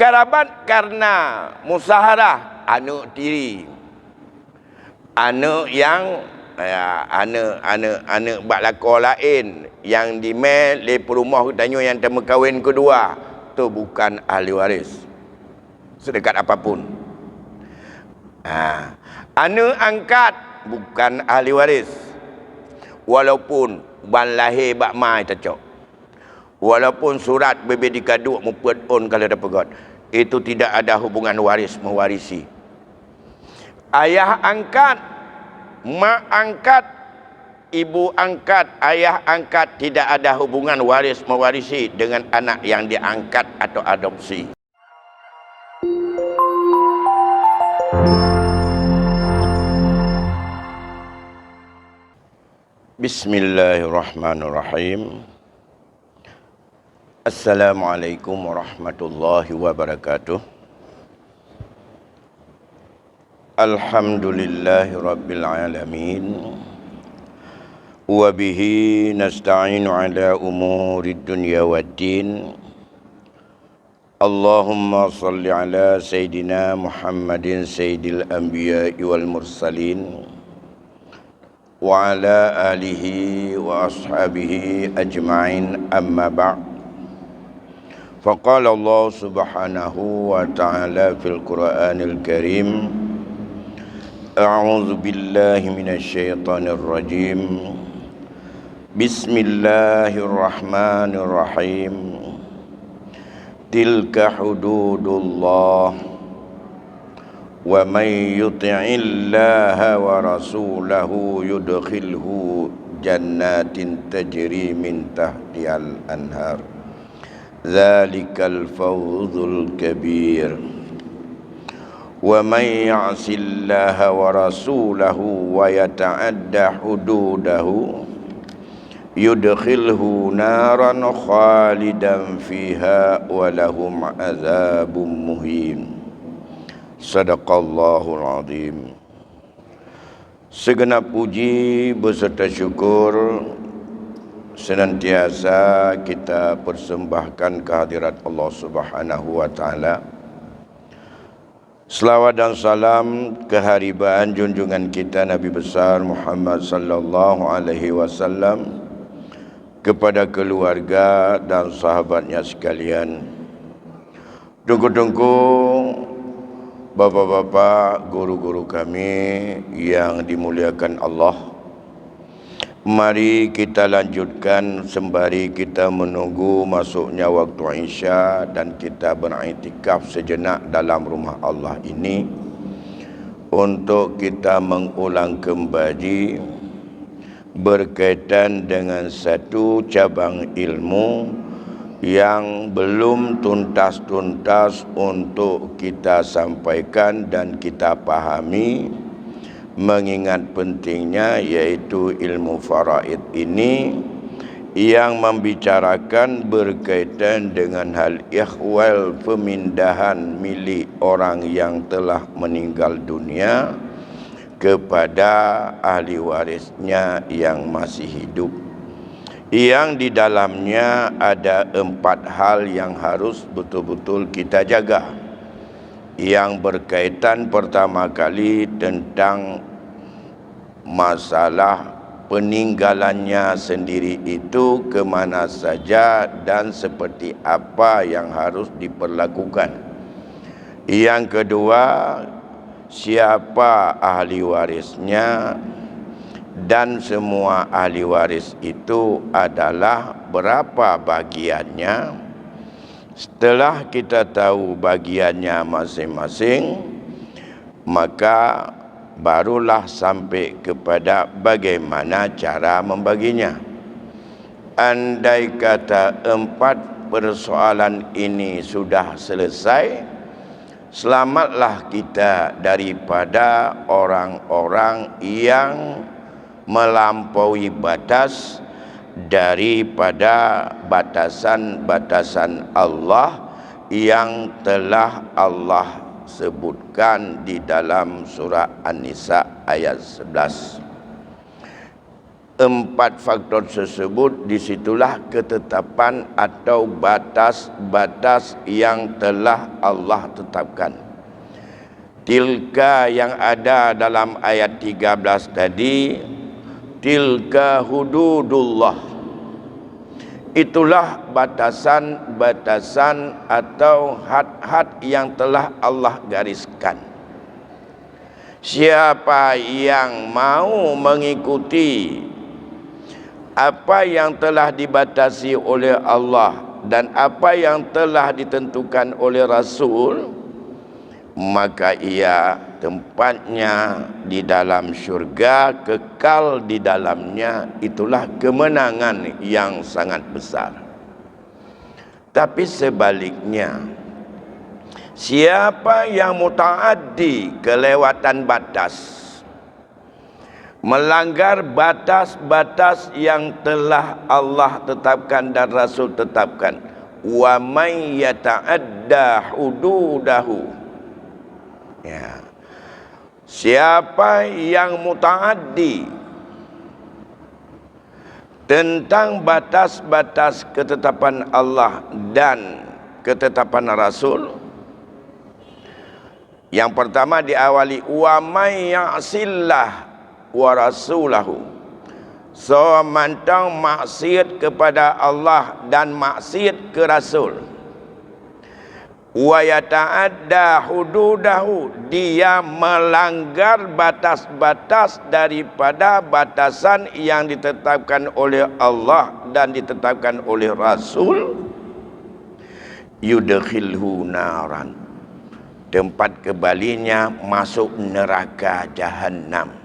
Kerabat karena musaharah anak tiri, anak yang anak baklakor lain yang dimel le rumah tanya yang temu kahwin kedua, tu bukan ahli waris sedekat apapun. Anak angkat bukan ahli waris, walaupun ban lahir bak mai cocok, walaupun surat bebe dikaduk muput on kalau ada pegot, itu tidak ada hubungan waris mewarisi. Ayah angkat, mak angkat, ibu angkat, ayah angkat tidak ada hubungan waris mewarisi dengan anak yang diangkat atau adopsi. Bismillahirrahmanirrahim. Assalamualaikum warahmatullahi wabarakatuh. Alhamdulillahi rabbil alamin. Wa bihi nasta'inu ala umuri dunya waddin. Allahumma salli ala Sayyidina Muhammadin Sayyidil Anbiya'i wal Mursalin wa ala alihi wa ashabihi ajma'in, amma ba'd. Faqala Allah subhanahu wa ta'ala fil Qur'anil Karim, a'udzu billahi minasy syaithanir rajim. Bismillahirrahmanirrahim. Tilka hududullah wa may yuti'illaha wa rasulahu yudkhilhu jannatin tajri min tahtihal anhar. Dzalikal fawzul kabir. Wa may ya'sillaha wa rasulahu wa yata'adda hududahu yudkhilhu naran khalidan fiha wa lahum azabun muhin. Sadaqallahul azim. Segenap puji beserta syukur senantiasa kita persembahkan kehadirat Allah Subhanahu wa taala. Selawat dan salam keharibaan junjungan kita Nabi besar Muhammad sallallahu alaihi wasallam kepada keluarga dan sahabatnya sekalian. Tunggu-tunggu Bapak-bapak, guru-guru kami yang dimuliakan Allah, mari kita lanjutkan sembari kita menunggu masuknya waktu Isya dan kita beriktikaf sejenak dalam rumah Allah ini untuk kita mengulang kembali berkaitan dengan satu cabang ilmu yang belum tuntas-tuntas untuk kita sampaikan dan kita pahami, mengingat pentingnya yaitu ilmu faraid ini yang membicarakan berkaitan dengan hal ihwal pemindahan milik orang yang telah meninggal dunia kepada ahli warisnya yang masih hidup, yang di dalamnya ada 4 hal yang harus betul-betul kita jaga. Yang berkaitan pertama kali tentang masalah peninggalannya sendiri itu ke mana saja dan seperti apa yang harus diperlakukan. Yang kedua, siapa ahli warisnya, dan semua ahli waris itu adalah berapa bagiannya. Setelah kita tahu bagiannya masing-masing, maka barulah sampai kepada bagaimana cara membaginya. Andai kata 4 persoalan ini sudah selesai, selamatlah kita daripada orang-orang yang melampaui batas daripada batasan-batasan Allah yang telah Allah sebutkan di dalam surah An-Nisa ayat 11. empat faktor tersebut, disitulah ketetapan atau batas-batas yang telah Allah tetapkan. Tilka yang ada dalam ayat 13 tadi, tilka hududullah, itulah batasan-batasan atau had-had yang telah Allah gariskan. Siapa yang mau mengikuti apa yang telah dibatasi oleh Allah dan apa yang telah ditentukan oleh Rasul, maka ia tempatnya di dalam syurga, kekal di dalamnya. Itulah kemenangan yang sangat besar. Tapi sebaliknya, siapa yang mutaaddi, kelewatan batas, melanggar batas-batas yang telah Allah tetapkan dan Rasul tetapkan, wa may yata'adda hududahu, ya, siapa yang mutaaddi tentang batas-batas ketetapan Allah dan ketetapan Rasul. Yang pertama diawali wa may ya'sillah wa rasulahu, so mantang maksiat kepada Allah dan maksiat ke Rasul. Wa yata'adda hududahu, dia melanggar batas-batas daripada batasan yang ditetapkan oleh Allah dan ditetapkan oleh Rasul. Yudkhilhu naran, tempat kembalinya masuk neraka Jahannam.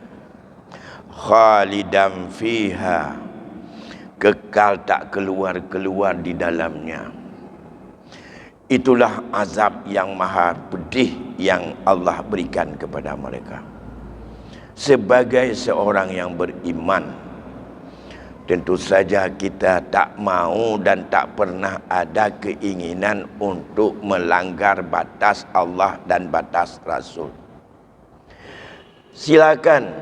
Khalidan fiha, kekal tak keluar-keluar di dalamnya. Itulah azab yang maha pedih yang Allah berikan kepada mereka. Sebagai seorang yang beriman, tentu saja kita tak mau dan tak pernah ada keinginan untuk melanggar batas Allah dan batas Rasul. Silakan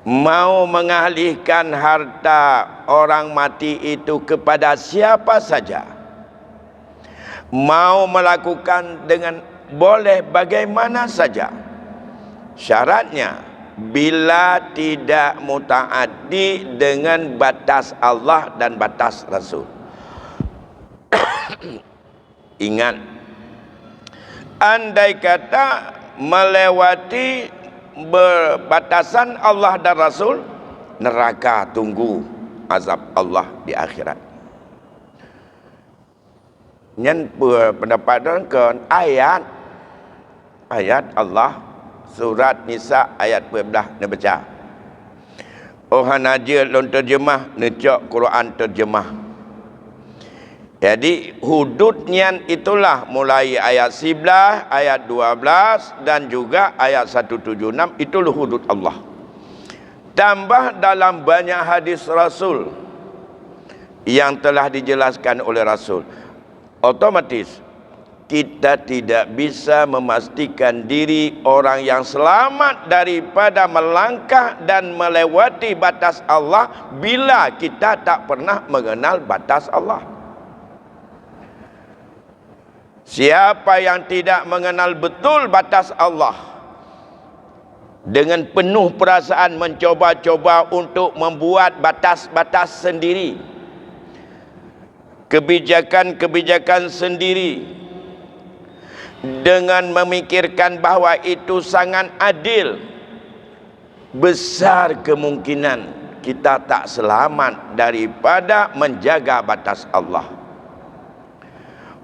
mau mengalihkan harta orang mati itu kepada siapa saja, mau melakukan dengan boleh bagaimana saja. Syaratnya bila tidak mutaaddi dengan batas Allah dan batas Rasul. Ingat, andai kata melewati batasan Allah dan Rasul, neraka tunggu azab Allah di akhirat. Nhân pendapat dan ke ayat Allah surat Nisa ayat 12 nak baca. Orang aja lon terjemah necak Quran terjemah. Jadi hududnya itulah mulai ayat 11, ayat 12 dan juga ayat 176, itulah hudud Allah. Tambah dalam banyak hadis Rasul yang telah dijelaskan oleh Rasul, otomatis kita tidak bisa memastikan diri orang yang selamat daripada melangkah dan melewati batas Allah bila kita tak pernah mengenal batas Allah. Siapa yang tidak mengenal betul batas Allah, dengan penuh perasaan mencoba-coba untuk membuat batas-batas sendiri, kebijakan-kebijakan sendiri, dengan memikirkan bahawa itu sangat adil, besar kemungkinan kita tak selamat daripada menjaga batas Allah.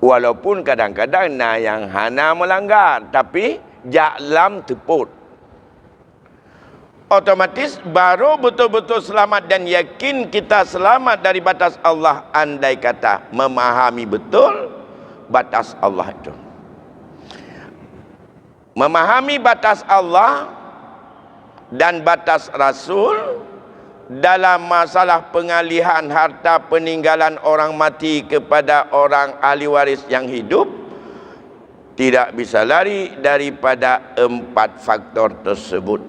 Walaupun kadang-kadang yang hana melanggar, tapi jaklam teput, otomatis baru betul-betul selamat dan yakin kita selamat dari batas Allah andai kata memahami betul batas Allah itu. Memahami batas Allah dan batas Rasul dalam masalah pengalihan harta peninggalan orang mati kepada orang ahli waris yang hidup, tidak bisa lari daripada 4 faktor tersebut.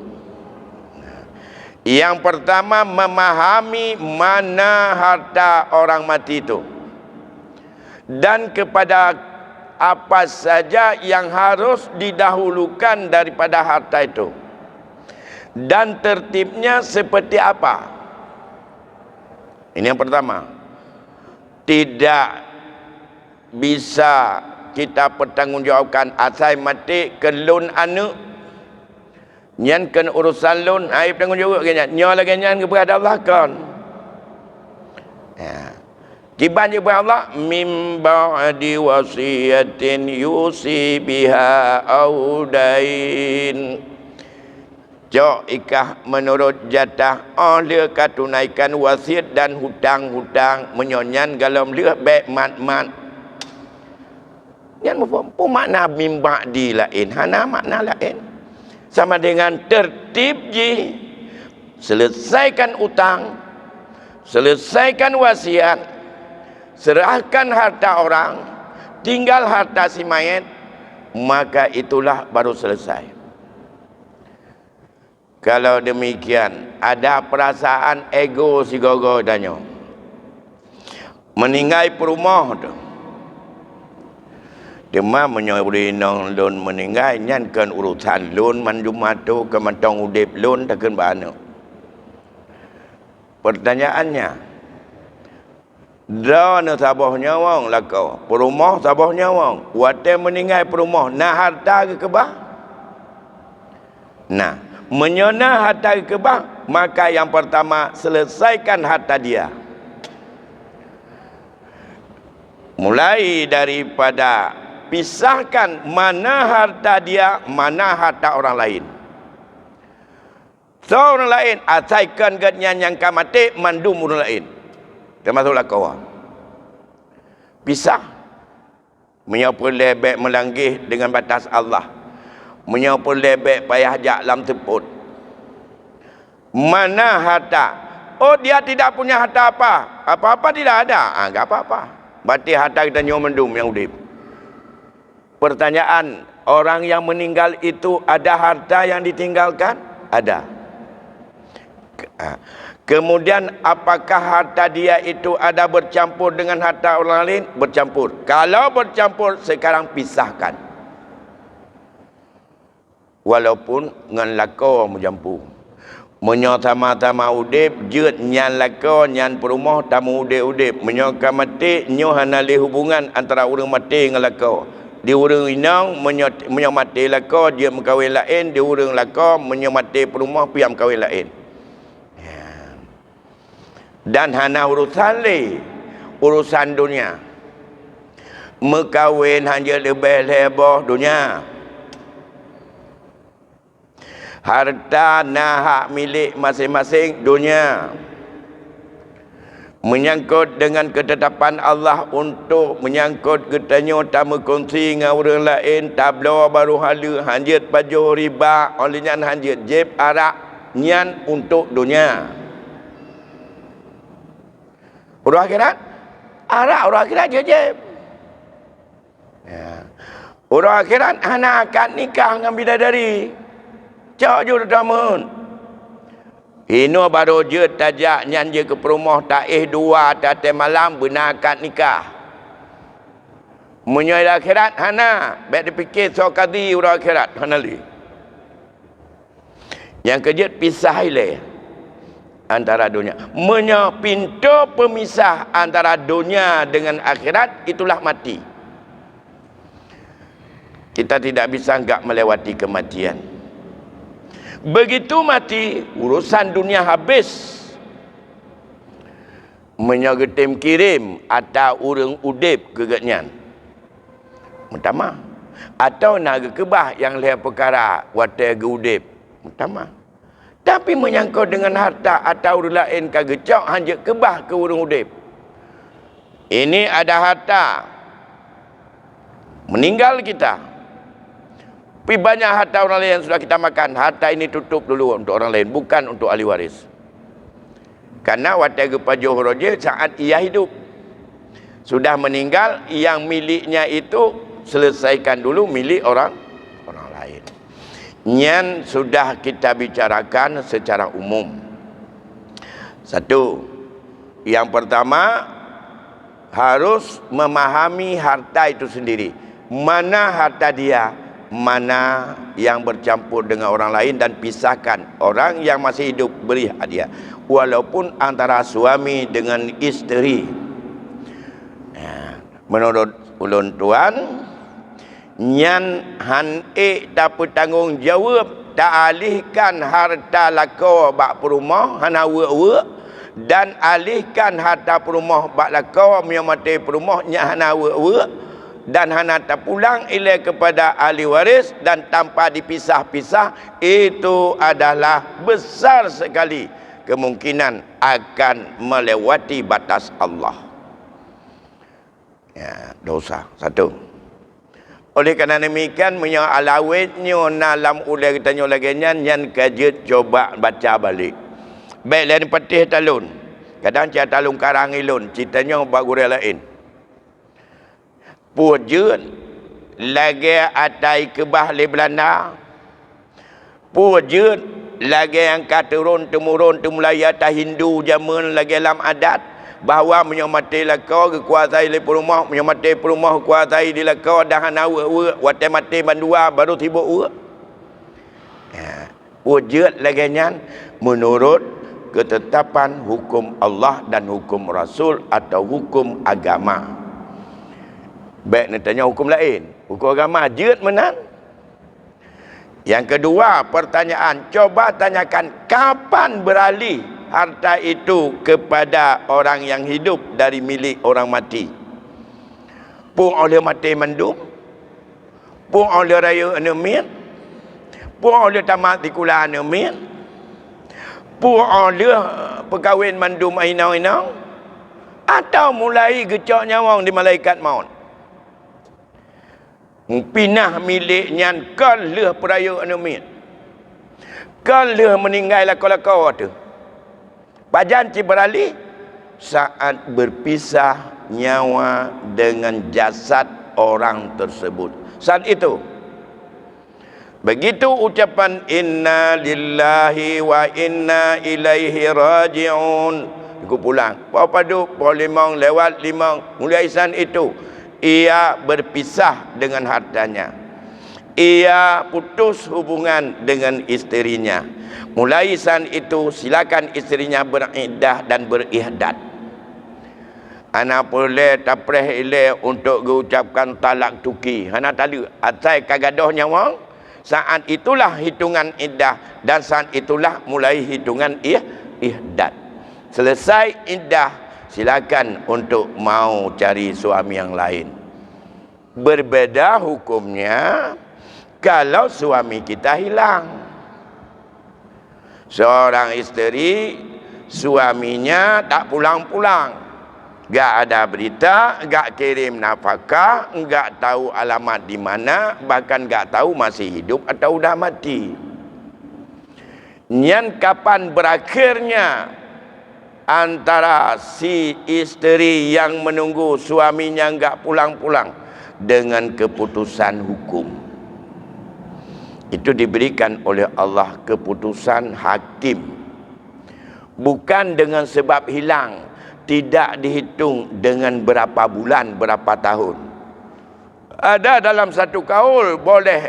Yang pertama, memahami mana harta orang mati itu, dan kepada apa saja yang harus didahulukan daripada harta itu, dan tertibnya seperti apa. Ini yang pertama. Tidak bisa kita pertanggungjawabkan asal mati ke loan anak nyan kan urusan loan ai tanggungjawab ke nyan nyo lagi nyan kepada Allah kan. Ya. Kiban je Allah mim ba'di wasiyatin yusi biha audain. Jok ikah menurut jatah oleh tunaikan wasiat dan hutang-hutang menyonyan galam lihat baik mat-mat. Yang apa makna mim ba'di lain, hana makna lain. Sama dengan tertib je. Selesaikan utang, selesaikan wasiat, serahkan harta orang, tinggal harta si mayat, maka itulah baru selesai. Kalau demikian, ada perasaan ego si gogo danyo. Meninggal perumah tu. Dema menyori nong lon meninggal nyan kan urusan lon manjumatu ke mantong udip lon takkan bana. Pertanyaannya, dana sabahnya wong lakau, perumah sabahnya wong, wate meninggal perumah, nah harta ke kebah? Nah, menyona harta ke kebah, maka yang pertama selesaikan harta dia. Mulai daripada pisahkan mana harta dia, mana harta orang lain. So orang lain asaikan gatnya yang kamate mandum orang lain. Termasuklah kau. Pisah. Menyapa lebek melanggih dengan batas Allah. Menyapa lebek payah jak lam teput. Mana harta? Oh, dia tidak punya harta apa? Apa-apa tidak ada. Enggak apa-apa. Berarti harta kita nyawa mendum yang udip. Pertanyaan, orang yang meninggal itu ada harta yang ditinggalkan? Ada. Kemudian apakah harta dia itu ada bercampur dengan harta orang lain? Bercampur. Kalau bercampur, sekarang pisahkan. Walaupun ngan lako mencampur. Menyo sama-sama udip, jeut nyan lako, nyan perumah, tamu udip-udip. Menyo kamati, nyo hanali hubungan antara orang mati dengan lako. Di urang inang menyo mati lako, dia mengkawin lain. Di urang lako, menyo mati perumah, piam kawin lain. Dan hana urusan le, urusan dunia. Mekawin hanya lebih lebih dunia. Harta nah hak milik masing-masing dunia. Menyangkut dengan ketetapan Allah untuk menyangkut ketanya tamu kongsi dengan orang lain, tablo baru halu hanjit baju riba, olehnya hanjit jeb arak nyan untuk dunia. Orang akhirat arak, orang akhirat jejeb. Ya. Orang akhirat anak akad nikah dengan bidadari. Cak je tamun. Ino baru je tajak nyan je ke perumah taih dua tate malam benar akad nikah. Menyoy akhirat hana, baik dipikir so kadi orang akhirat hana li. Yang kejut pisah ile antara dunia. Pintu pemisah antara dunia dengan akhirat itulah mati. Kita tidak bisa enggak melewati kematian. Begitu mati, urusan dunia habis. Menyogetim kirim atau urang udip kegatnyan. Pertama. Atau naga kebah yang lihat perkara watai ge udip. Pertama. Tapi menyangkut dengan harta atau orang lain kagecok hanya kebah ke urang udip. Ini ada harta. Meninggal kita. Tapi banyak harta orang lain yang sudah kita makan. Harta ini tutup dulu untuk orang lain. Bukan untuk ahli waris. Karena watai gepajuh roja saat ia hidup. Sudah meninggal, yang miliknya itu selesaikan dulu milik orang lain. Nyan sudah kita bicarakan secara umum. Satu, yang pertama harus memahami harta itu sendiri. Mana harta dia, mana yang bercampur dengan orang lain, dan pisahkan. Orang yang masih hidup beri hadiah, walaupun antara suami dengan isteri. Menurut ulun tuan, nyan han tak bertanggungjawab tak alihkan harta lako bak perumah hana we dan alihkan harta perumah bak lako mati perumah nya hana we dan hana tak pulang ilai kepada ahli waris dan tanpa dipisah-pisah, itu adalah besar sekali kemungkinan akan melewati batas Allah. Ya, dosa. Satu. Oleh kerana demikian, punya alawitnya dalam ulai kitanya lagi yang kajut coba baca balik. Baik lain petih talun. Kadang cerita talun karang ilun, ceritanya bagus lain. Pujun lagi atai kebah le Belanda. Pujun lagi yang turun temurun temulaya ta Hindu zaman lagi dalam adat, bahawa menyamati laka kekuasai le perumah, menyamati perumah kuasai di laka dah nawa wate mati bandua baru tiba wujud lagi nyan menurut ketetapan hukum Allah dan hukum Rasul atau hukum agama. Baik nak tanya hukum lain, hukum agama jut menan. Yang kedua, pertanyaan, coba tanyakan kapan beralih harta itu kepada orang yang hidup dari milik orang mati. Pun oleh mati mandum, pun oleh raya anemit, pun oleh tamat di kula anemit, pun oleh perkahwin mandum inau-inau, atau mulai gecok nyawang di malaikat maut. Pinah miliknya kan leh peraya anemit, kan leh meninggal lakau-lakau tu. Pajan ci beralih saat berpisah nyawa dengan jasad orang tersebut. Saat itu, begitu ucapan inna lillahi wa inna ilaihi raji'un, aku pulang. Apa padu polimong lewat limong mulai saat itu ia berpisah dengan hartanya. Ia putus hubungan dengan isterinya. Mulai saat itu silakan isterinya beriddah dan berihdad. Ana boleh tapreh ile untuk mengucapkan talak tuki. Hana tali atai kagadoh nyawa. Saat itulah hitungan iddah dan saat itulah mulai hitungan ihdad. Selesai iddah, silakan untuk mau cari suami yang lain. Berbeda hukumnya kalau suami kita hilang. Seorang isteri, suaminya tak pulang-pulang, gak ada berita, gak kirim nafkah, gak tahu alamat di mana, bahkan gak tahu masih hidup atau dah mati. Nyan kapan berakhirnya antara si isteri yang menunggu suaminya gak pulang-pulang dengan keputusan hukum. Itu diberikan oleh Allah keputusan hakim. Bukan dengan sebab hilang, tidak dihitung dengan berapa bulan, berapa tahun. Ada dalam satu kaul boleh,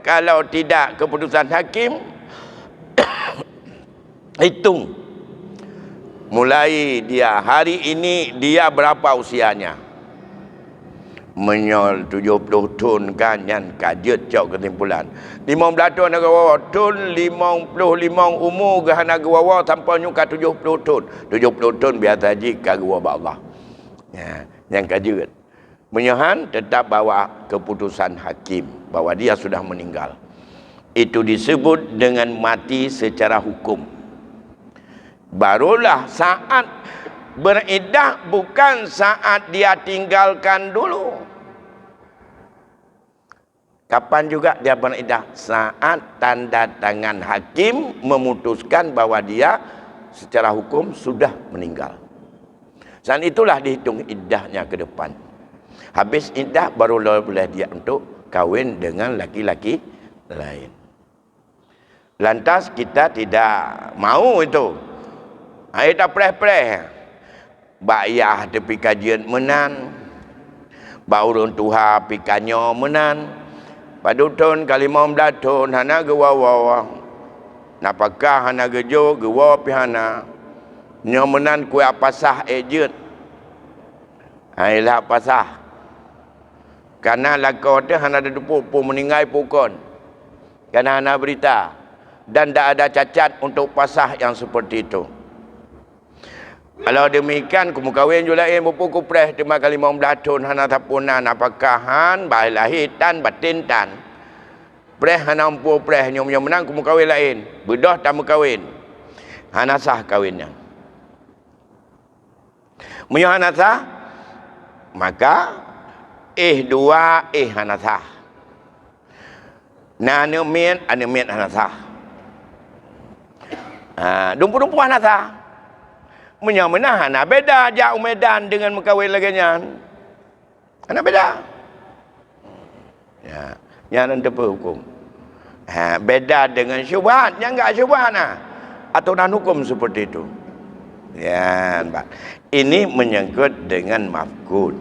kalau tidak keputusan hakim, hitung. Mulai dia hari ini dia berapa usianya. Menyol 70 tahun kan yang kajet cok kesimpulan 15 tahun nak wawa tahun 55 umur gah nak wawa sampai nyuka 70 tahun 70 tahun biasa haji kagua Allah ya, yang kajet menyahan tetap bawa keputusan hakim bahawa dia sudah meninggal. Itu disebut dengan mati secara hukum. Barulah saat beriddah, bukan saat dia tinggalkan dulu. Kapan juga dia beriddah? Saat tanda tangan hakim memutuskan bahawa dia secara hukum sudah meninggal. Saat itulah dihitung iddahnya ke depan. Habis iddah baru boleh dia untuk kahwin dengan laki-laki lain. Lantas kita tidak mau itu. Ai tak preh-preh. Bayah tepi kajian menan. Baurun tuha pi kanyo menan. Padutun kalimau mdatun hana ge wawa. Napakah hana ge jo ge wa pi hana. Nyo menan ku apasah ejeut. Ai lah pasah. Karena lakau tu hana ada dupu meninggal pukon. Karena hana berita. Dan tak ada cacat untuk pasah yang seperti itu. Kalau demikian, kumu kawin juga buku preh terima kali mau belatun hana tapunan apakahan baik lahir tan batin tan. Preh hana umpu preh nyom menang kumu kawin lain. Bedah tamu kawin. Hana sah kawinnya. Munyo hana sah, maka dua hana sah. Na anu mian hana sah. Dumpu-dumpu hana sah. Menyamana hana beda jauh medan dengan mengkawin laginya. Hana beda. Ya, yang nanti hukum. Beda dengan syubhat, yang enggak syubhat aturan hukum seperti itu. Ya, ini menyangkut dengan mafkud.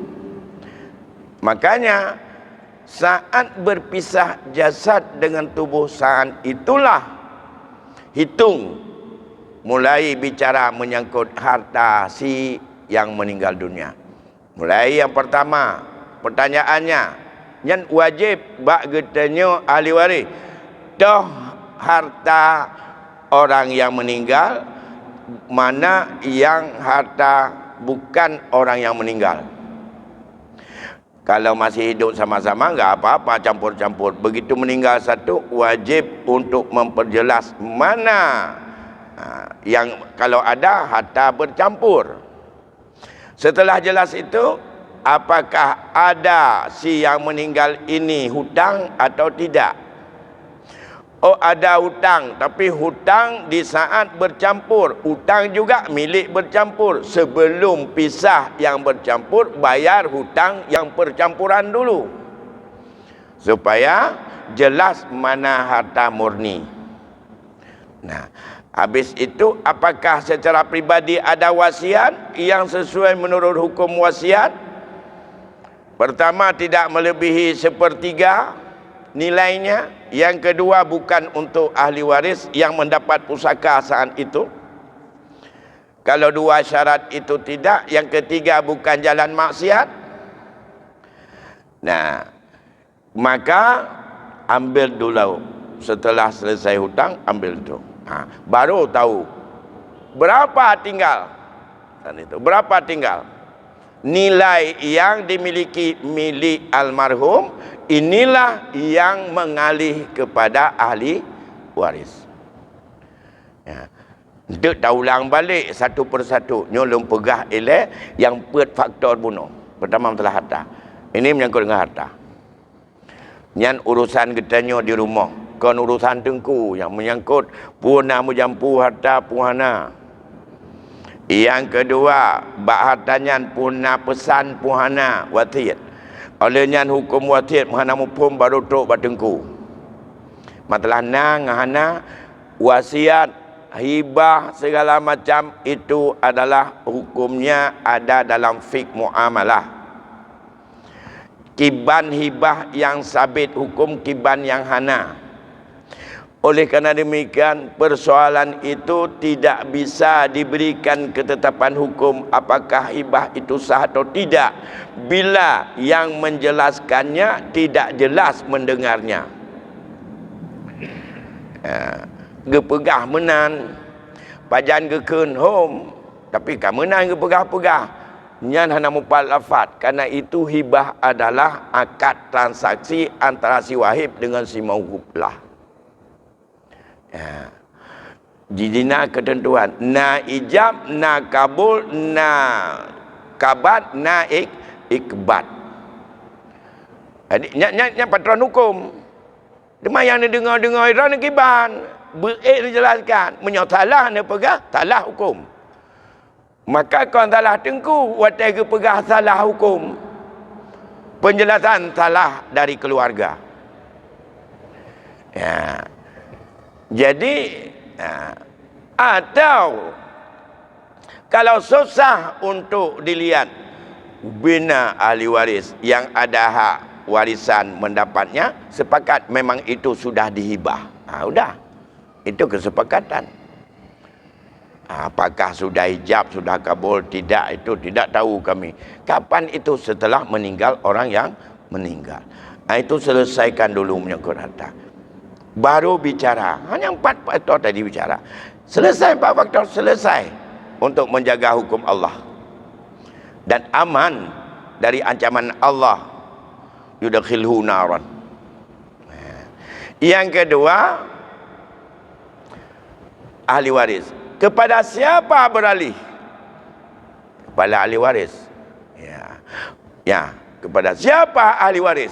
Makanya saat berpisah jasad dengan tubuh saat itulah hitung mulai bicara menyangkut harta si yang meninggal dunia. Mulai yang pertama, pertanyaannya, yang wajib bak getanyo ahli waris. Toh harta orang yang meninggal, mana yang harta bukan orang yang meninggal. Kalau masih hidup sama-sama enggak apa-apa campur-campur. Begitu meninggal satu, wajib untuk memperjelas mana yang kalau ada harta bercampur. Setelah jelas itu, apakah ada si yang meninggal ini hutang atau tidak? Oh, ada hutang, tapi hutang di saat bercampur. Hutang juga milik bercampur. Sebelum pisah yang bercampur, bayar hutang yang percampuran dulu. Supaya jelas mana harta murni. Nah, habis itu apakah secara pribadi ada wasiat yang sesuai menurut hukum wasiat? Pertama, tidak melebihi sepertiga nilainya. Yang kedua, bukan untuk ahli waris yang mendapat pusaka saat itu. Kalau dua syarat itu tidak. Yang ketiga, bukan jalan maksiat. Nah, maka ambil dulu. Setelah selesai hutang, ambil itu. Baru tahu berapa tinggal. Dan itu berapa tinggal. Nilai yang dimiliki milik almarhum, inilah yang mengalih kepada ahli waris. Ya. Untuk ulang balik satu persatu. Nyolong pegah elek yang buat faktor bunuh. Pertama masalah harta. Ini menyangkut dengan harta. Yang urusan getanyo di rumah. Kon urusan tengku yang menyangkut puna mujampu harta puhana. Yang kedua, bak hartanya puna pesan puhana wasiat. Olehnya hukum wasiat menghana mupum baru tok batengku. Masalah nang hana wasiat, hibah segala macam itu adalah hukumnya ada dalam fiqh muamalah. Kiban hibah yang sabit, hukum kiban yang hana. Oleh kerana demikian, persoalan itu tidak bisa diberikan ketetapan hukum apakah hibah itu sah atau tidak bila yang menjelaskannya tidak jelas mendengarnya. Gepegah menan pajan gekun home, tapi kamu menan gepegah-pegah nyan hana mupal lafat. Karena itu hibah adalah akad transaksi antara si wahib dengan si mauhub lah. Jidina ketentuan na ijab, na kabul, na kabat, na ikbat. Nya patron hukum. Demai yang dengar-dengar iran kiban, dijelaskan, menyotalah ne pegah, salah hukum. Maka kau salah tengku, watai ke pegah salah hukum. Penjelasan salah dari keluarga. Ya. Jadi atau Kalau susah untuk dilihat, bina ahli waris yang ada hak warisan mendapatnya, sepakat memang itu sudah dihibah. Sudah. Itu kesepakatan. Apakah sudah ijab, sudah kabul, tidak, itu tidak tahu kami. Kapan itu? Setelah meninggal orang yang meninggal. Itu selesaikan dulu menyangkut harta. Baru bicara. Hanya 4 faktor tadi bicara. Selesai 4 faktor, selesai. Untuk menjaga hukum Allah. Dan aman dari ancaman Allah. Yudkhilhu naran. Yang kedua, ahli waris. Kepada siapa beralih? Kepada ahli waris. Ya, kepada siapa ahli waris?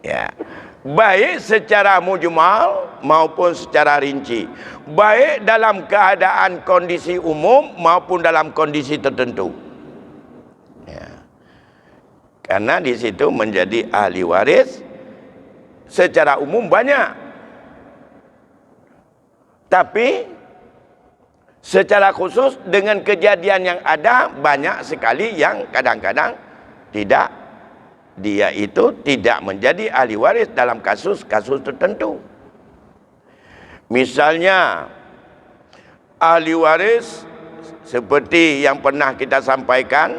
Ya. Baik secara mujmal maupun secara rinci. Baik dalam keadaan kondisi umum maupun dalam kondisi tertentu. Ya. Karena di situ menjadi ahli waris secara umum banyak. Tapi secara khusus dengan kejadian yang ada, banyak sekali yang kadang-kadang tidak, dia itu tidak menjadi ahli waris dalam kasus-kasus tertentu. Misalnya ahli waris seperti yang pernah kita sampaikan,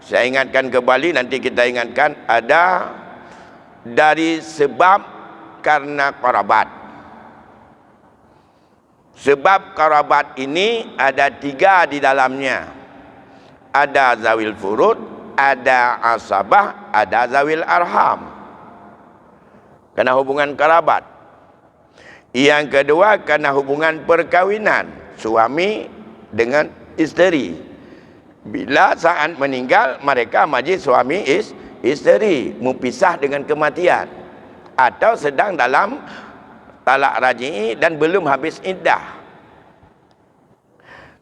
saya ingatkan kembali, nanti kita ingatkan, ada dari sebab karena kerabat. Sebab kerabat ini ada 3 di dalamnya. Ada zawil furud, ada asabah, ada zawil arham. Karena hubungan kerabat. Yang kedua karena hubungan perkawinan suami dengan isteri. Bila saat meninggal mereka majlis suami isteri, mupisah dengan kematian, atau sedang dalam talak raj'i dan belum habis iddah.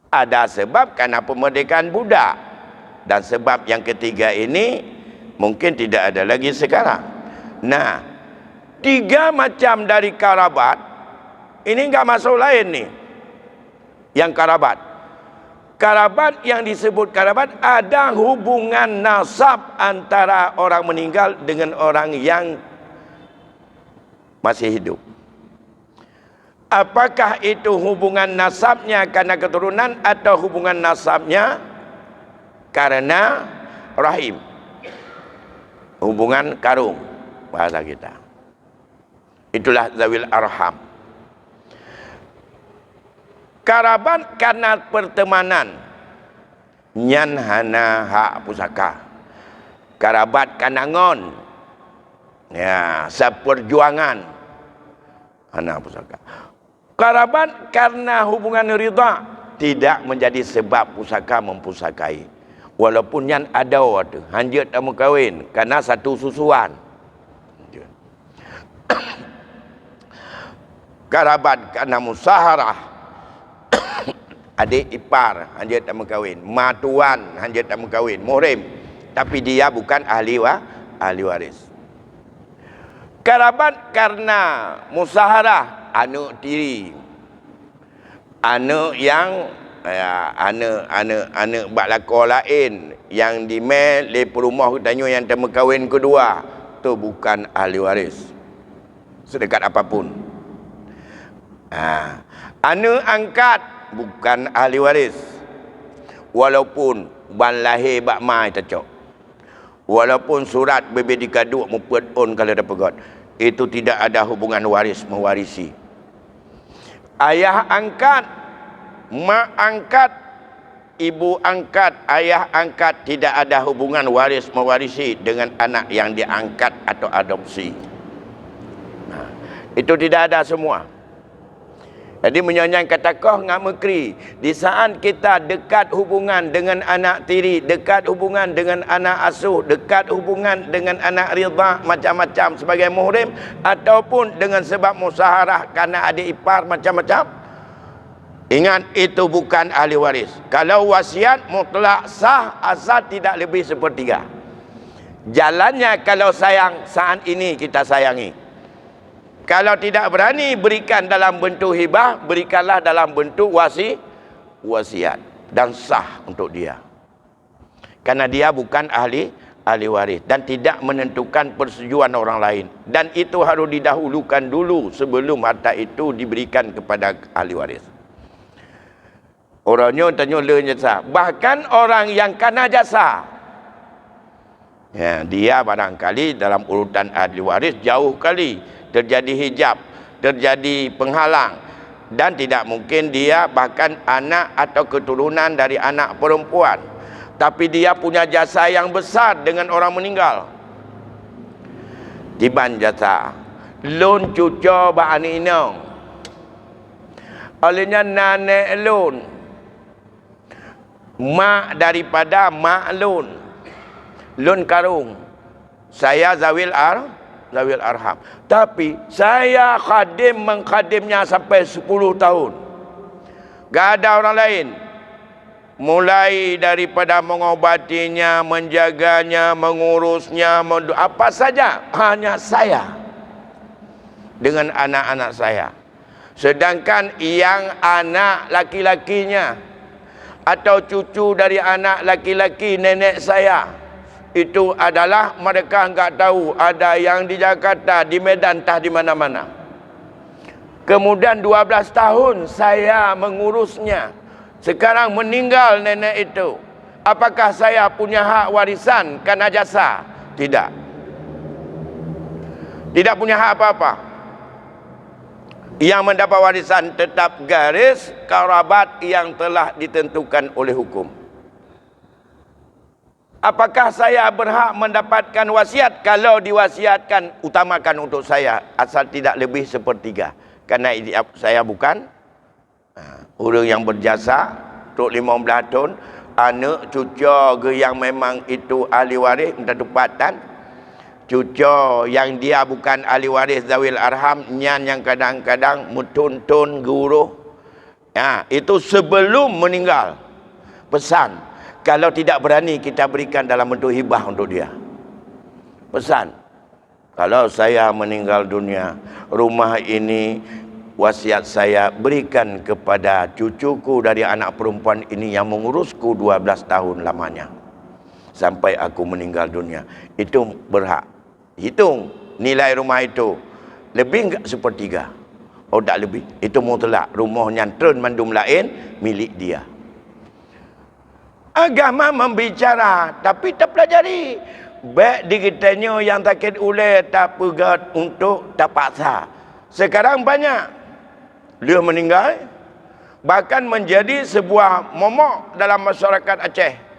Ada sebab karena pemerdekaan budak. Dan sebab yang ketiga ini mungkin tidak ada lagi sekarang. Nah, 3 macam dari karabat ini enggak masuk lain nih. Yang karabat. Karabat yang disebut karabat ada hubungan nasab antara orang meninggal dengan orang yang masih hidup. Apakah itu hubungan nasabnya karena keturunan atau hubungan nasabnya karena rahim? Hubungan karung bahasa kita. Itulah zawil arham. Karabat karena pertemanan. Nyan hana hak pusaka. Karabat karena ngon. Ya, seperjuangan. Hana pusaka. Karabat karena hubungan ridha, tidak menjadi sebab pusaka mempusakai. Walaupun yang ada waktu hanjut tak kahwin karena satu susuan. Karabat karena musaharah, adik ipar hanjut tak kahwin, matuan hanjut tak kahwin, muhrim, tapi dia bukan ahli waris. Karabat karena musaharah, anak tiri, anak yang anak bak lakor lain yang di mel le rumah tanya yang temu kahwin kedua, tu bukan ahli waris sedekat apapun. Anak angkat bukan ahli waris walaupun ban lahir bak mai tacok, walaupun surat bebe dikaduk muput on kalau ada pegot, itu tidak ada hubungan waris mewarisi. Ayah angkat, mak angkat, ibu angkat, ayah angkat, tidak ada hubungan waris mewarisi dengan anak yang diangkat atau adopsi. Itu tidak ada semua. Jadi menyonyang kata koh ngak mekri. Di saat kita dekat hubungan dengan anak tiri, dekat hubungan dengan anak asuh, dekat hubungan dengan anak ridha macam-macam sebagai muhrim, ataupun dengan sebab musaharah karena adik ipar macam-macam, ingat itu bukan ahli waris. Kalau wasiat mutlak sah asal tidak lebih sepertiga. Jalannya kalau sayang saat ini kita sayangi. Kalau tidak berani berikan dalam bentuk hibah, berikanlah dalam bentuk wasiat dan sah untuk dia. Karena dia bukan ahli waris dan tidak menentukan persetujuan orang lain. Dan itu harus didahulukan dulu sebelum harta itu diberikan kepada ahli waris. Orangnya tanya le jasa. Bahkan orang yang kena jasa, ya, dia barangkali dalam urutan ahli waris jauh kali terjadi hijab, terjadi penghalang, dan tidak mungkin dia bahkan anak atau keturunan dari anak perempuan, tapi dia punya jasa yang besar dengan orang meninggal. Tiban jasa lun cuco ba ani inong olehnya nane lun, mak daripada mak lun karung. Saya zawil arham, tapi saya mengkhadimnya sampai 10 tahun. Gak ada orang lain. Mulai daripada mengobatinya, menjaganya, mengurusnya, apa saja, hanya saya dengan anak-anak saya. Sedangkan yang anak laki-lakinya atau cucu dari anak laki-laki nenek saya, itu adalah mereka enggak tahu, ada yang di Jakarta, di Medan, entah di mana-mana. Kemudian 12 tahun saya mengurusnya. Sekarang meninggal nenek itu. Apakah saya punya hak warisan karena jasa? Tidak. Tidak punya hak apa-apa. Yang mendapat warisan tetap garis kerabat yang telah ditentukan oleh hukum. Apakah saya berhak mendapatkan wasiat? Kalau diwasiatkan, utamakan untuk saya, asal tidak lebih sepertiga. Karena saya bukan orang yang berjasa untuk 15 tahun. Anak cucu yang memang itu ahli waris minta tupatan. Cucu yang dia bukan ahli waris zawil arham, nyan yang kadang-kadang mutuntun guru. Ya, itu sebelum meninggal. Pesan, kalau tidak berani kita berikan dalam bentuk hibah untuk dia. Pesan, kalau saya meninggal dunia, rumah ini wasiat saya berikan kepada cucuku dari anak perempuan ini yang mengurusku 12 tahun lamanya sampai aku meninggal dunia. Itu berhak. Hitung nilai rumah itu, lebih enggak sepertiga? Oh, tak lebih. Itu mutlak. Rumahnya trun mandum lain milik dia. Agama membicara, tapi tak pelajari. Baik digitanya yang takut uleh tak pegat untuk tak paksa. Sekarang banyak dia meninggal, bahkan menjadi sebuah momok dalam masyarakat Aceh.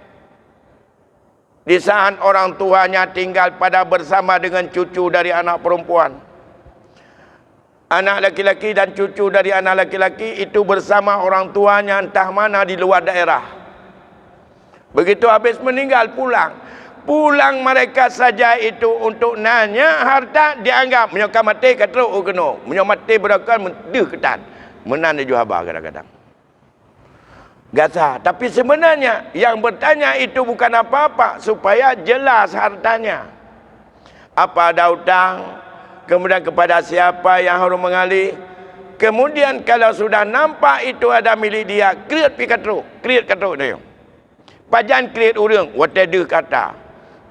Di saat orang tuanya tinggal pada bersama dengan cucu dari anak perempuan, anak laki-laki dan cucu dari anak laki-laki itu bersama orang tuanya entah mana di luar daerah. Begitu habis meninggal pulang mereka saja itu untuk nanya harta, dianggap menyokap mati kata kena, menyokap mati berakan mendeh ketan, menan dia jual kadang-kadang. Gasa, tapi sebenarnya yang bertanya itu bukan apa-apa, supaya jelas hartanya. Apa ada hutang, kemudian kepada siapa yang harus mengalih. Kemudian kalau sudah nampak itu ada milik dia, create katru dia. Pajan create urang, wate de kata.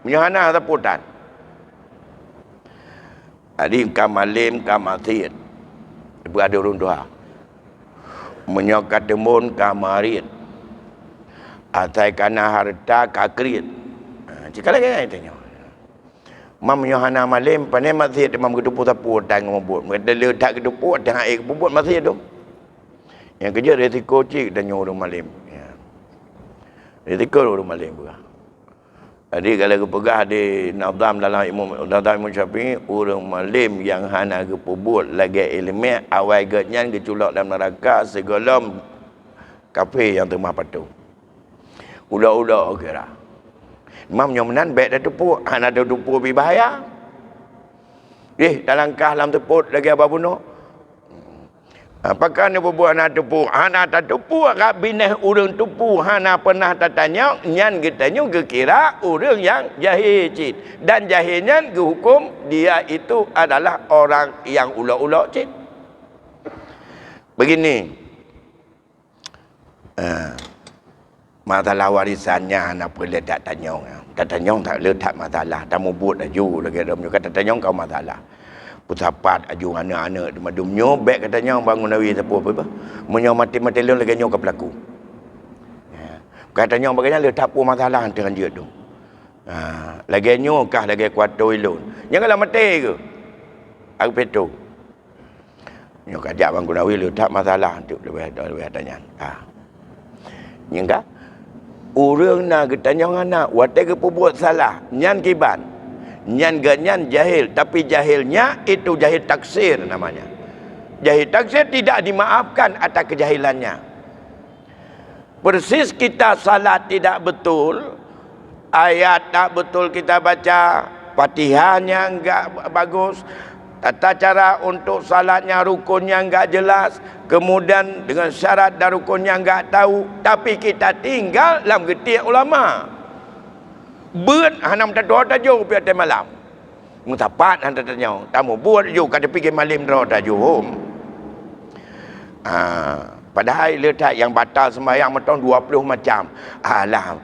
Menyahana taputan. Adim kamalim kamatir. Berada urung doa. Menyokat demun kamarit. Atai kana harta kakrit. Cakap lagi kan tanya. Mam Yohana malim panen masih mam kedupu tapu tang ngobot. Mereka letak kedupu tang air bubut masih tu. Yang kerja resiko cik dan nyuruh malim. Ya. Resiko urung malim pula. Jadi kalau kepegah di Nazam dalam Imam Syafi'i, urang malim yang hana kepubut lagi ilmiah awal getnya keculak dalam neraka segala kafir yang termah patuh. Udah kira. Imam nyomenan baik dah tepuk, hana ada tepuk lebih bahaya. Dalam kahlam tepuk lagi apa bunuh? Apakah ni berbuat nak tepu? Hana tak tepu agak binah urang tepu. Hana pernah tak tanya, nyan getanya kira urang yang jahil cik. Dan jahilnya kehukum dia itu adalah orang yang ulak-ulak cik. Begini. Masalah warisannya anak boleh tak tanyong. Tak tanyong tak letak masalah. Tak mau buat aju lagi dia kata tanyong kau masalah. Putapat aju anak-anak madum nyobek katanya bangun awi apa. Menyo mati-mati lon lagi nyok ke pelaku. Katanya bagainya letak pun masalah dengan dia tu. Lagi nyokah lagi kuat ilun. Janganlah mati ke. Aku petu. Nyok ajak bangun awi letak masalah tu lebih tanya. Nyangka urang nak ketanya anak watai ke buat salah nyan kiban nyan ganyan jahil tapi jahilnya itu jahil taksir namanya. Jahil taksir tidak dimaafkan atas kejahilannya. Persis kita salat tidak betul, ayat tak betul kita baca, Fatihahnya enggak bagus, tata cara untuk salatnya rukunnya enggak jelas, kemudian dengan syarat dan rukunnya enggak tahu, tapi kita tinggal dalam getik ulama. Buat hanam tahu tajuk pi atas malam. Mutapat hantar tanya, tamu buat ju kada pergi malam ro tajuk. Padahal letak yang batal sembahyang metong 20 macam. Alah.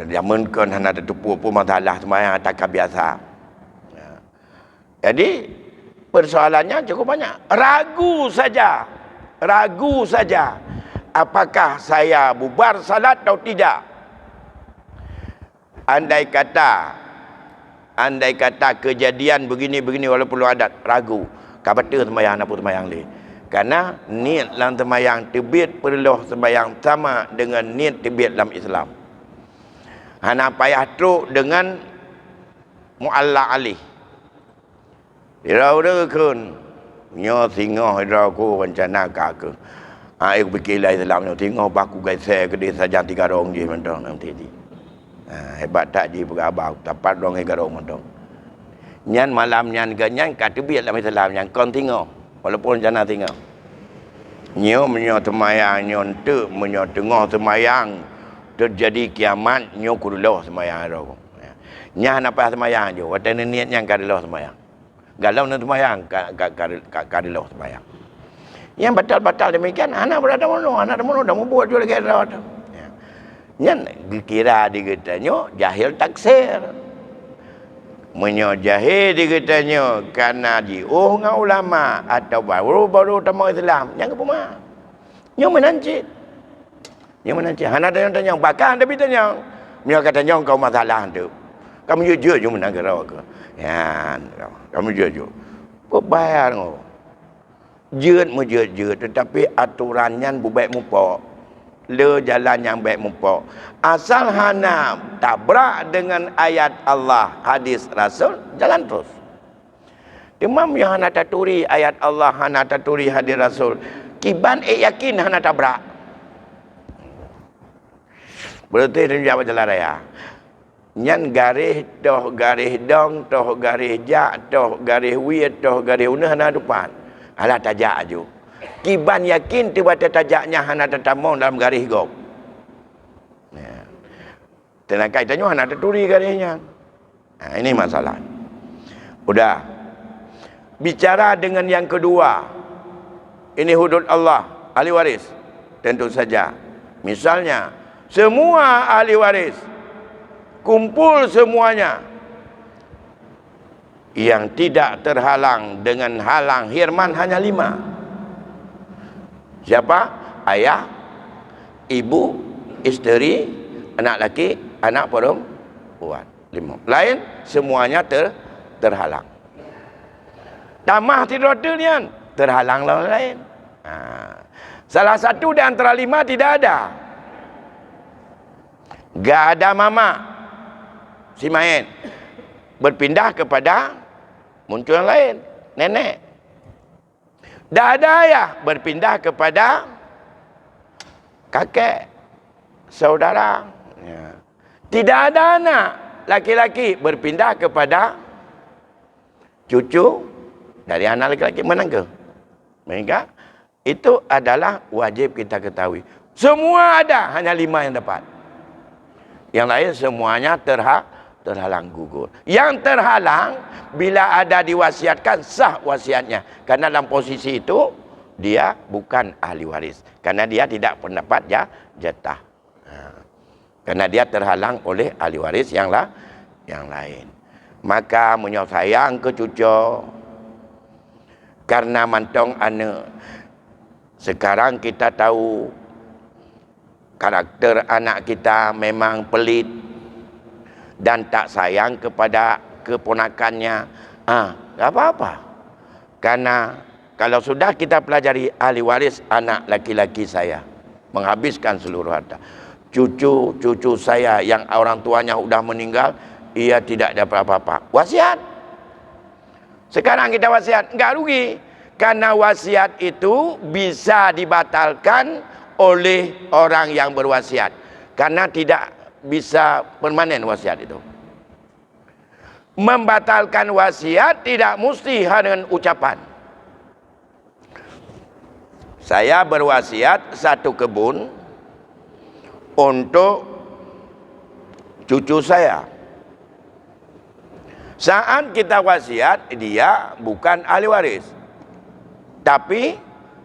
Zaman kan hana tepu pun masalah sembahyang tak biasa. Jadi persoalannya cukup banyak. Ragu saja apakah saya bubar salat atau tidak. Andai kata kejadian begini walaupun adat, ragu kabata sembahyang apa sembahyang ni. Karena niat dalam sembahyang terbit perlu sembahyang sama dengan niat terbit dalam Islam. Hana payah truk dengan mu'alla alih. Irau dekun nyo singoh irau ku rencana ka ke. Aku fikir lah Islam nyo singoh baku gaisai ke dia saja 3 rong je mentong nanti di. Hebat tak ji berabau tapat rong 3 rong mentong. Nyan malam nyan ganyan kata biar dalam Islam yang kon singoh walaupun rencana singoh. Menyo semayang nyo entuk menyo tengah semayang terjadi kiamat nyo kudulah semayang ro. Nya napa semayang jo watan niat yang kadalah semayang. Galau nak semayang kadalah semayang. Yang batal-batal demikian anak berada mono dah mau buat juga lagi dah. Nyan dikira digetanyo jahil taksir. Menyo jahil digetanyo karena diuh dengan ulama atau baru tamu Islam. Yang apa mah? Nyo menancit. Hana ada yang tanya, bahkan ada tanya. Menyo katanya kau masalah tu. Kamu jujur je menang kerau ke. Ya, kamu jujur. Kau bayar kau. Jut tetapi aturannya baik mupok. Le jalan yang baik mupok. Asal hana tabrak dengan ayat Allah, hadis Rasul, jalan terus. Imam yang hana taturi ayat Allah, hana taturi hadis Rasul. Kiban yakin hana tabrak. Berarti dia jawab jalan raya. Nyan garis toh garis dong toh garis jak toh garis wir toh garis una hana depan. Alah tajak aju. Kiban yakin tiba-tiba tajaknya hana tetamong dalam garis gop. Tenang kaitannya hana terturi garisnya. Ini masalah. Udah. Bicara dengan yang kedua. Ini hudud Allah, ahli waris. Tentu saja. Misalnya, semua ahli waris kumpul semuanya. Yang tidak terhalang dengan halang hirman hanya 5. Siapa? Ayah, ibu, isteri, anak laki, anak perempuan. 5. Lain semuanya terhalang. Tamah tidur nian terhalang lain. Salah satu di antara 5 tidak ada. Gak ada mama si main. Berpindah kepada muncul yang lain, nenek. Dah ada ayah, berpindah kepada kakek, saudara. Tidak ada anak laki-laki, berpindah kepada cucu dari anak laki-laki. Menang ke? Mereka itu adalah wajib kita ketahui. Semua ada, hanya 5 yang dapat. Yang lain semuanya terhalang gugur. Yang terhalang bila ada diwasiatkan sah wasiatnya. Karena dalam posisi itu dia bukan ahli waris. Karena dia tidak pendapat jatah. Karena dia terhalang oleh ahli waris yang lain. Maka menyayang ke cucu karena mantong anak. Sekarang kita tahu karakter anak kita memang pelit dan tak sayang kepada keponakannya. Tak apa-apa. Karena kalau sudah kita pelajari ahli waris anak laki-laki saya menghabiskan seluruh harta. Cucu saya yang orang tuanya sudah meninggal, ia tidak dapat apa-apa. Wasiat. Sekarang kita wasiat, enggak rugi. Karena wasiat itu bisa dibatalkan oleh orang yang berwasiat. Karena tidak bisa permanen wasiat itu. Membatalkan wasiat tidak mesti dengan ucapan. Saya berwasiat satu kebun untuk cucu saya. Saat kita wasiat, dia bukan ahli waris. Tapi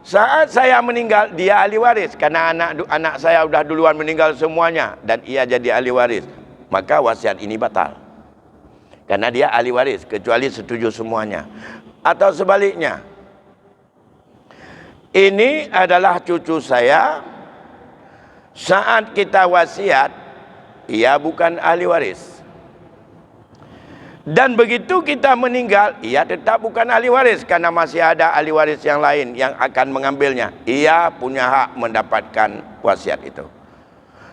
saat saya meninggal, dia ahli waris. Karena anak saya sudah duluan meninggal semuanya dan ia jadi ahli waris. Maka wasiat ini batal. Karena dia ahli waris, kecuali setuju semuanya. Atau sebaliknya, ini adalah cucu saya. Saat kita wasiat, ia bukan ahli waris. Dan begitu kita meninggal, ia tetap bukan ahli waris. Karena masih ada ahli waris yang lain yang akan mengambilnya. Ia punya hak mendapatkan wasiat itu.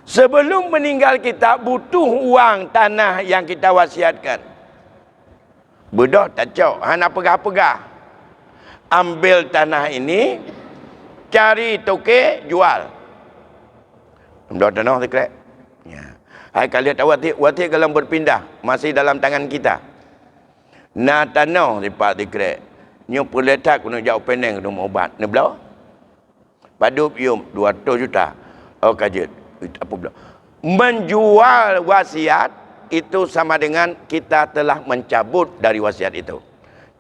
Sebelum meninggal kita butuh uang tanah yang kita wasiatkan. Bodoh tak cok, hana pegah-pegah. Ambil tanah ini, cari toke, jual. Dah tanah sekret. Ya. Hai kalian tahu wati kalau berpindah masih dalam tangan kita. Na tanah lipat sekret. Nyu puletak kena jauh peneng kena obat. Ne belau. Padu pium 200 juta. Oh kajet. Apa belau. Menjual wasiat itu sama dengan kita telah mencabut dari wasiat itu.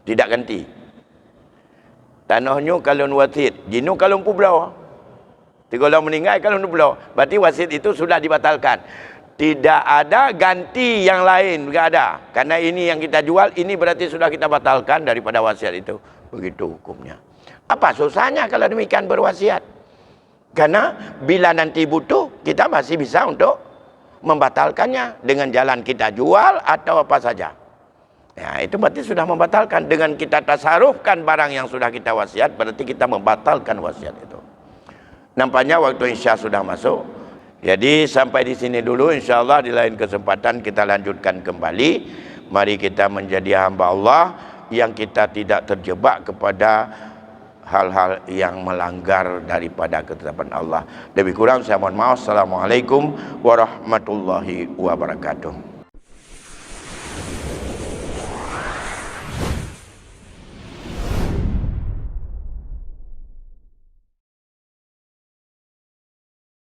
Tidak ganti. Tanahnya kalau wasit, jinu kalau belau. Kalau meninggal kalau belau, berarti wasiat itu sudah dibatalkan. Tidak ada ganti yang lain, tidak ada. Karena ini yang kita jual, ini berarti sudah kita batalkan daripada wasiat itu. Begitu hukumnya. Apa susahnya kalau demikian berwasiat? Karena bila nanti butuh, kita masih bisa untuk membatalkannya dengan jalan kita jual atau apa saja. Ya, itu berarti sudah membatalkan. Dengan kita tasarufkan barang yang sudah kita wasiat, berarti kita membatalkan wasiat itu. Nampaknya waktu Isya sudah masuk. Jadi sampai di sini dulu, insyaAllah di lain kesempatan kita lanjutkan kembali. Mari kita menjadi hamba Allah yang kita tidak terjebak kepada hal-hal yang melanggar daripada ketetapan Allah. Lebih kurang saya mohon maaf. Assalamualaikum warahmatullahi wabarakatuh.